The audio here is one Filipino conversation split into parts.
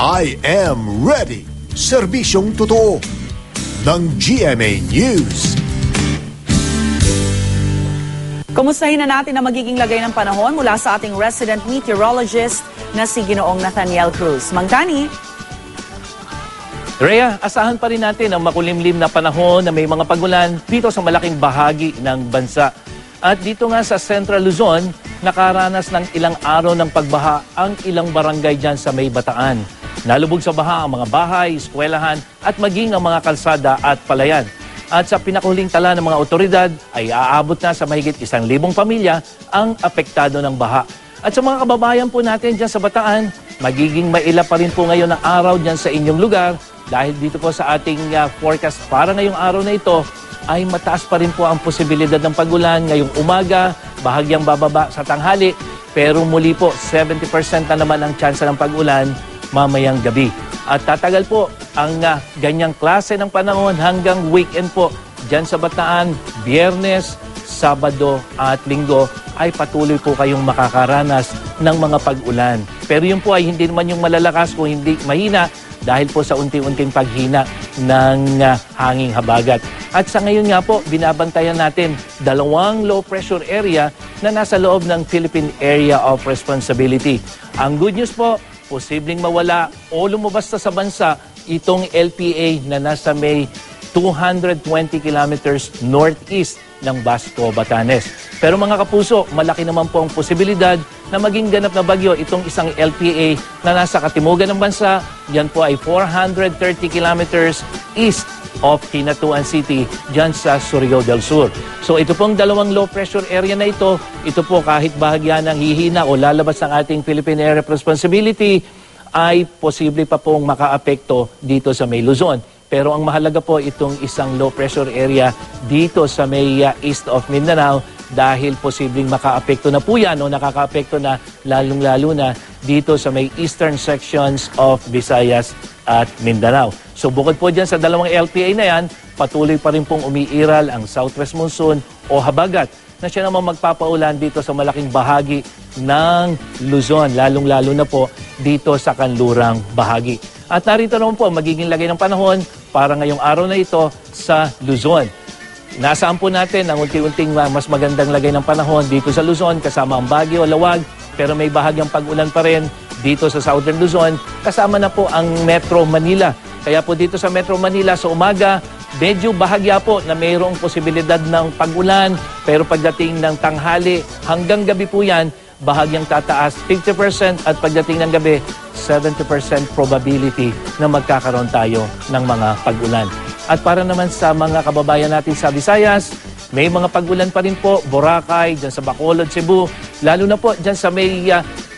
I am ready. Serbisyong totoo ng GMA News. Kumustahin na natin ang magiging lagay ng panahon mula sa ating resident meteorologist na si Ginoong Nathaniel Cruz. Mang Tani. Rhea, asahan pa rin natin ang makulimlim na panahon na may mga pagulan dito sa malaking bahagi ng bansa. At dito nga sa Central Luzon, nakaranas ng ilang araw ng pagbaha ang ilang barangay dyan sa May Bataan. Nalubog sa baha ang mga bahay, eskwelahan at maging ang mga kalsada at palayan. At sa pinakuling tala ng mga otoridad ay aabot na sa mahigit 1,000 pamilya ang apektado ng baha. At sa mga kababayan po natin dyan sa Bataan, magiging maila pa rin po ngayon ang araw dyan sa inyong lugar dahil dito po sa ating forecast para ngayong araw na ito ay mataas pa rin po ang posibilidad ng pagulan ngayong umaga, bahagyang bababa sa tanghali, pero muli po 70% na naman ang tsansa ng pagulan mamayang gabi. At tatagal po ang ganyang klase ng panahon hanggang weekend po dyan sa Bataan, Biyernes, Sabado at Linggo ay patuloy po kayong makakaranas ng mga pag-ulan. Pero yun po ay hindi naman yung malalakas kung hindi mahina dahil po sa unti-unting paghina ng hanging habagat. At sa ngayon nga po, binabantayan natin 2 low pressure area na nasa loob ng Philippine Area of Responsibility. Ang good news po, posibleng mawala o lumabas na sa bansa itong LPA na nasa may 220 kilometers northeast ng Basco, Batanes. Pero mga kapuso, malaki naman po ang posibilidad na maging ganap na bagyo itong isang LPA na nasa katimugan ng bansa. Yan po ay 430 kilometers east of Hinatuan City, dyan sa Surigao del Sur. So ito pong 2 low pressure area na ito po kahit bahagya ng hihina o lalabas ng ating Philippine Area of Responsibility, ay posible pa pong makaapekto dito sa May Luzon. Pero ang mahalaga po itong isang low pressure area dito sa may east of Mindanao dahil posibleng makaapekto na po yan o nakakaapekto na lalong-lalo na dito sa may eastern sections of Visayas at Mindanao. So bukod po dyan sa 2 LPA na yan, patuloy pa rin pong umiiral ang southwest monsoon o habagat na siya naman magpapaulan dito sa malaking bahagi ng Luzon, lalong-lalo na po dito sa kanlurang bahagi. At narito naman po magiging lagay ng panahon para ngayong araw na ito sa Luzon. Nasaan po natin ang unti-unting mas magandang lagay ng panahon dito sa Luzon kasama ang Baguio, Lawag, pero may bahagyang pag-ulan pa rin dito sa Southern Luzon kasama na po ang Metro Manila. Kaya po dito sa Metro Manila sa umaga, medyo bahagya po na mayroong posibilidad ng pag-ulan pero pagdating ng tanghali hanggang gabi po yan, bahagyang tataas 50% at pagdating ng gabi 70% probability na magkakaroon tayo ng mga pag-ulan. At para naman sa mga kababayan natin sa Visayas, may mga pag-ulan pa rin po, Boracay, dyan sa Bacolod, Cebu, lalo na po dyan sa may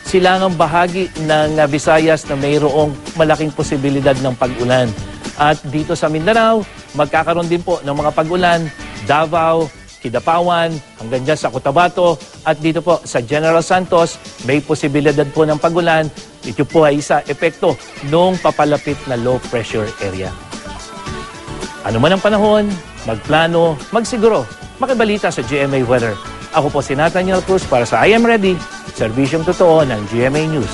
silangang bahagi ng Visayas na mayroong malaking posibilidad ng pag-ulan. At dito sa Mindanao, magkakaroon din po ng mga pag-ulan, Davao, Kidapawan, hanggang dyan sa Cotabato, at dito po sa General Santos, may posibilidad po ng pag-ulan. Ito po ay isa epekto ng papalapit na low pressure area. Ano man ang panahon, magplano, magsiguro, makibalita sa GMA Weather. Ako po si Nathaniel Cruz para sa I Am Ready, serbisyong totoo ng GMA News.